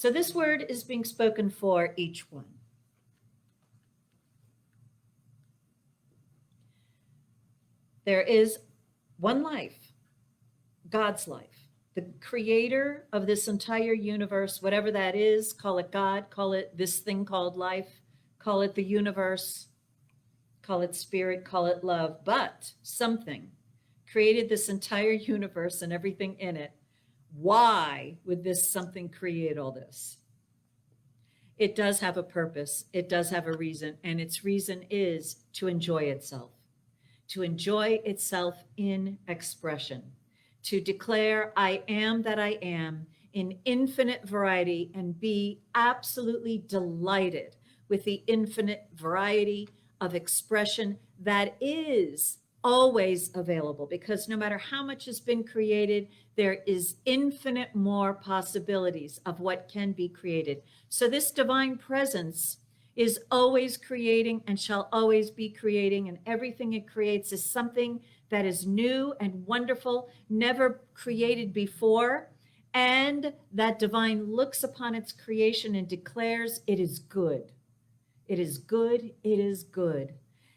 So this word is being spoken for each one. There is one life, God's life, the creator of this entire universe, whatever that is, call it God, call it this thing called life, call it the universe, call it spirit, call it love, but something created this entire universe and everything in it. Why would this something create all this? It does have a purpose. It does have a reason, and its reason is to enjoy itself in expression, to declare, I am that I am in infinite variety and be absolutely delighted with the infinite variety of expression that is always available, because no matter how much has been created, there is infinite more possibilities of what can be created. So this divine presence is always creating and shall always be creating, and everything it creates is something that is new and wonderful, never created before, and that divine looks upon its creation and declares it is good. It is good, it is good.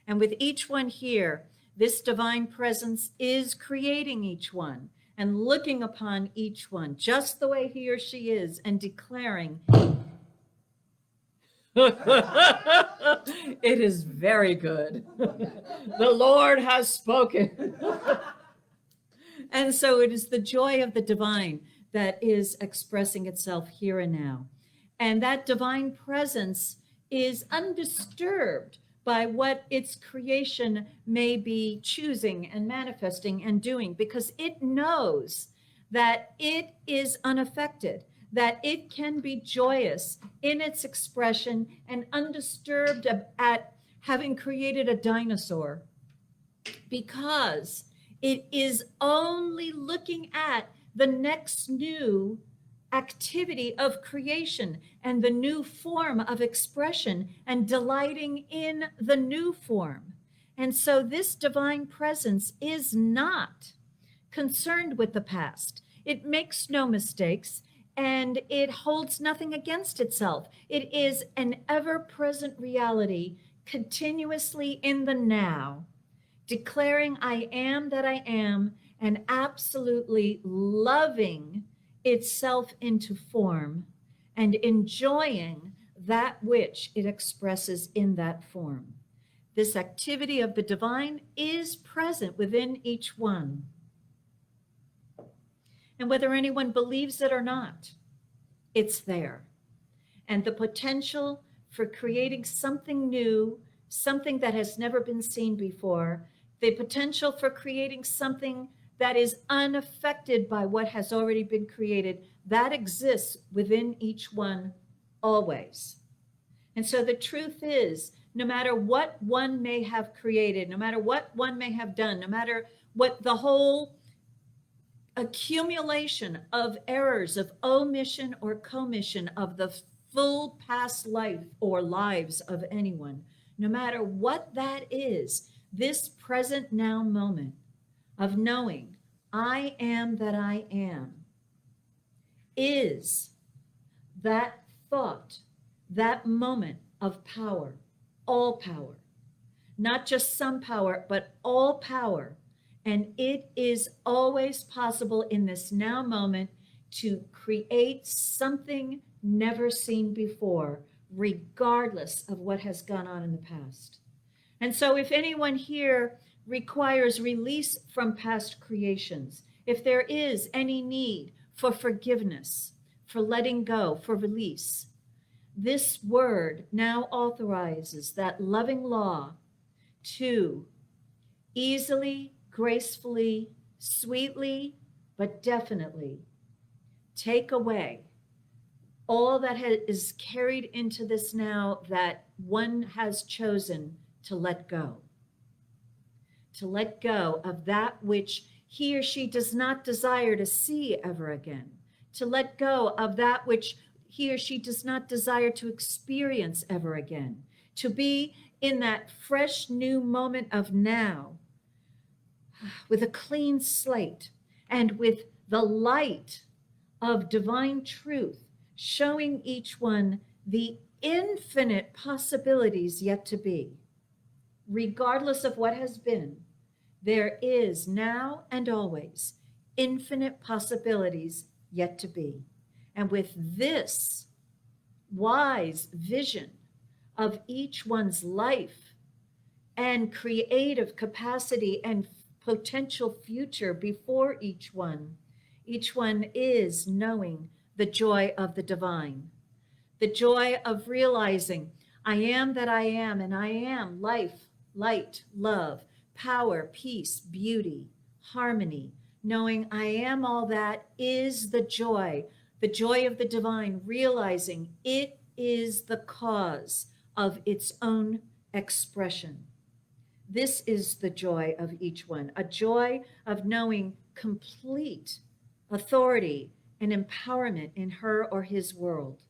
And with each one here, this divine presence is creating each one and looking upon each one just the way he or she is and declaring, it is very good. The Lord has spoken. And so it is the joy of the divine that is expressing itself here and now. And that divine presence is undisturbed by what its creation may be choosing and manifesting and doing, because it knows that it is unaffected, that it can be joyous in its expression and undisturbed at having created a dinosaur, because it is only looking at the next new activity of creation and the new form of expression and delighting in the new form. And so this divine presence is not concerned with the past. It makes no mistakes and it holds nothing against itself. It is an ever-present reality, continuously in the now, declaring I am that I am and absolutely loving itself into form and enjoying that which it expresses in that form. This activity of the divine is present within each one. And whether anyone believes it or not, it's there. And the potential for creating something new, something that has never been seen before, the potential for creating something that is unaffected by what has already been created, that exists within each one always. And so the truth is, no matter what one may have created, no matter what one may have done, no matter what the whole accumulation of errors, of omission or commission of the full past life or lives of anyone, no matter what that is, this present now moment of knowing I am that I am is that thought, that moment of power, all power, not just some power, but all power. And it is always possible in this now moment to create something never seen before, regardless of what has gone on in the past. And so if anyone here requires release from past creations, if there is any need for forgiveness, for letting go, for release, this word now authorizes that loving law to easily, gracefully, sweetly, but definitely take away all that is carried into this now that one has chosen to let go. To let go of that which he or she does not desire to see ever again. To let go of that which he or she does not desire to experience ever again. To be in that fresh new moment of now with a clean slate and with the light of divine truth showing each one the infinite possibilities yet to be. Regardless of what has been, there is now and always infinite possibilities yet to be. And with this wise vision of each one's life and creative capacity and potential future before each one is knowing the joy of the divine, the joy of realizing I am that I am, and I am life, light, love, power, peace, beauty, harmony. Knowing I am all that is the joy of the divine, realizing it is the cause of its own expression. This is the joy of each one, a joy of knowing complete authority and empowerment in her or his world.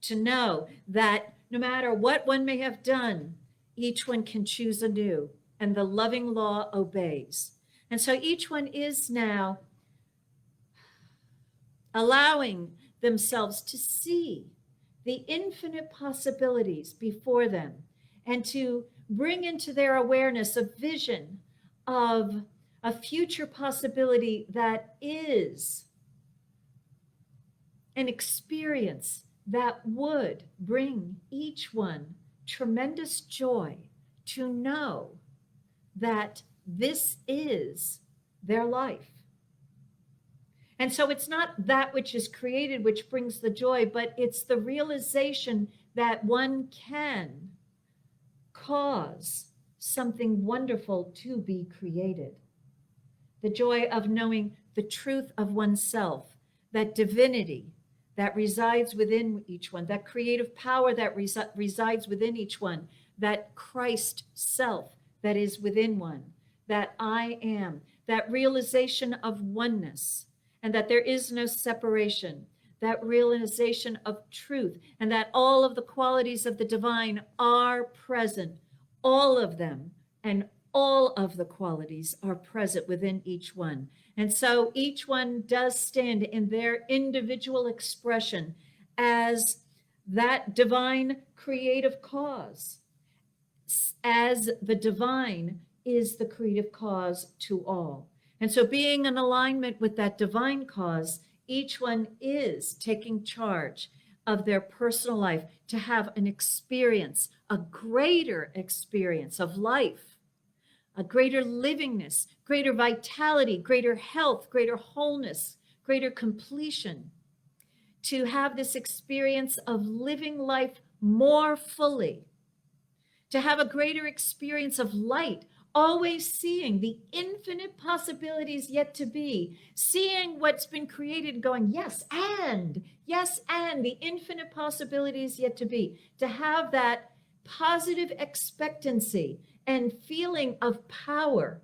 To know that no matter what one may have done, each one can choose anew, and the loving law obeys. And so each one is now allowing themselves to see the infinite possibilities before them and to bring into their awareness a vision of a future possibility that is an experience that would bring each one tremendous joy to know that this is their life. And so it's not that which is created which brings the joy, but it's the realization that one can cause something wonderful to be created. The joy of knowing the truth of oneself, that divinity that resides within each one, that creative power that resides within each one, that Christ self that is within one, that I am, that realization of oneness, and that there is no separation, that realization of truth, and that all of the qualities of the divine are present, all of them, and all of the qualities are present within each one. And so each one does stand in their individual expression as that divine creative cause, as the divine is the creative cause to all. And so being in alignment with that divine cause, each one is taking charge of their personal life to have an experience, a greater experience of life, a greater livingness, greater vitality, greater health, greater wholeness, greater completion, to have this experience of living life more fully, to have a greater experience of light, always seeing the infinite possibilities yet to be, seeing what's been created, going, yes, and the infinite possibilities yet to be, to have that positive expectancy and feeling of power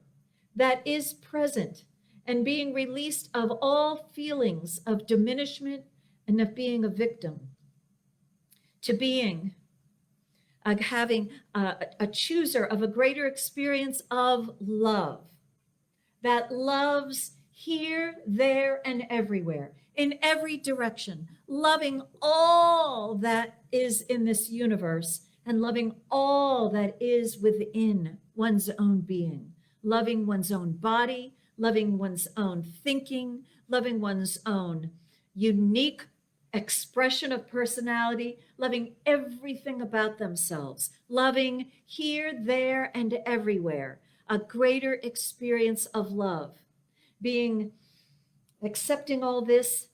that is present, and being released of all feelings of diminishment and of being a victim, to being having a chooser of a greater experience of love that loves here, there, and everywhere, in every direction, loving all that is in this universe and loving all that is within one's own being, loving one's own body, loving one's own thinking, loving one's own unique expression of personality, loving everything about themselves, loving here, there, and everywhere, a greater experience of love, being accepting all this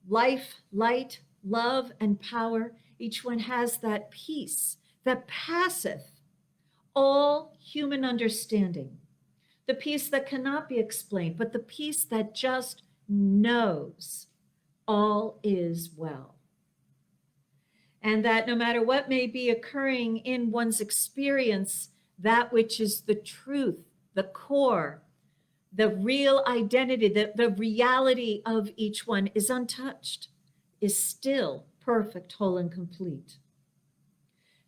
life, light, love, and power. Each one has that peace that passeth all human understanding, the peace that cannot be explained, but the peace that just knows all is well. And that no matter what may be occurring in one's experience, that which is the truth, the core, the real identity, the reality of each one is untouched, is still perfect, whole, and complete.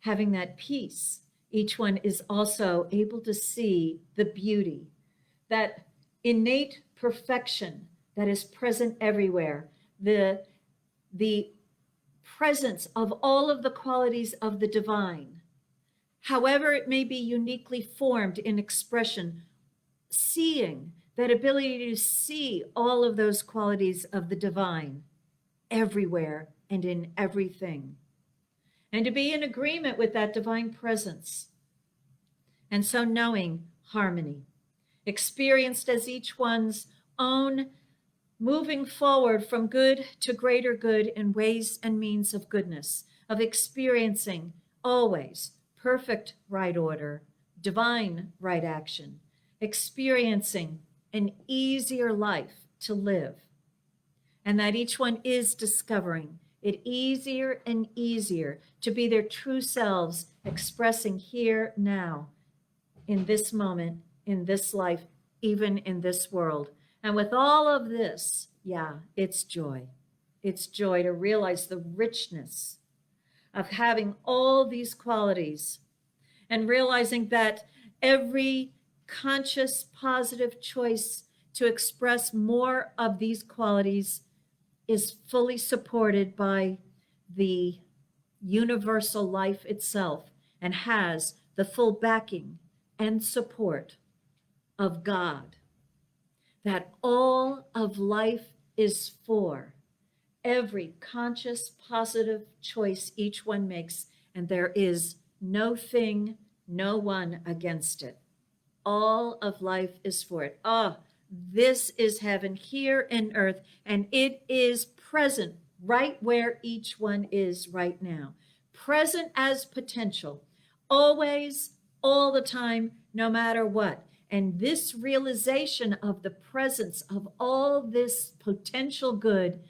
Having that peace, each one is also able to see the beauty, that innate perfection that is present everywhere, the presence of all of the qualities of the divine, however it may be uniquely formed in expression, seeing that ability to see all of those qualities of the divine everywhere and in everything, and to be in agreement with that divine presence. And so knowing harmony, experienced as each one's own moving forward from good to greater good in ways and means of goodness, of experiencing always perfect right order, divine right action, experiencing an easier life to live, and that each one is discovering it easier and easier to be their true selves, expressing here now, in this moment, in this life, even in this world. And with all of this, yeah, it's joy. It's joy to realize the richness of having all these qualities and realizing that every conscious, positive choice to express more of these qualities is fully supported by the universal life itself and has the full backing and support of God. That all of life is for every conscious, positive choice each one makes, and there is no thing, no one against it. All of life is for it. Ah, this is heaven here in earth, and it is present right where each one is right now. Present as potential, always, all the time, no matter what. And this realization of the presence of all this potential good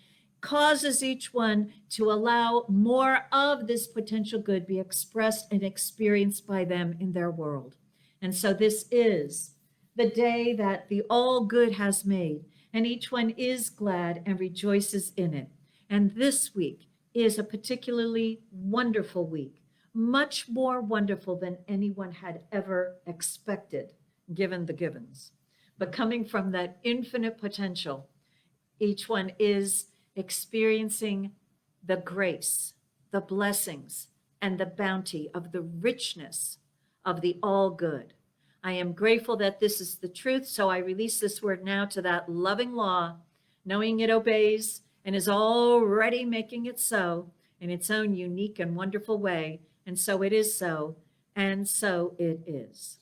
causes each one to allow more of this potential good be expressed and experienced by them in their world. And so this is the day that the all good has made, and each one is glad and rejoices in it. And this week is a particularly wonderful week, much more wonderful than anyone had ever expected, given the givens. But coming from that infinite potential, each one is experiencing the grace, the blessings, and the bounty of the richness of the all good. I am grateful that this is the truth, so I release this word now to that loving law, knowing it obeys and is already making it so in its own unique and wonderful way. And so it is so, and so it is.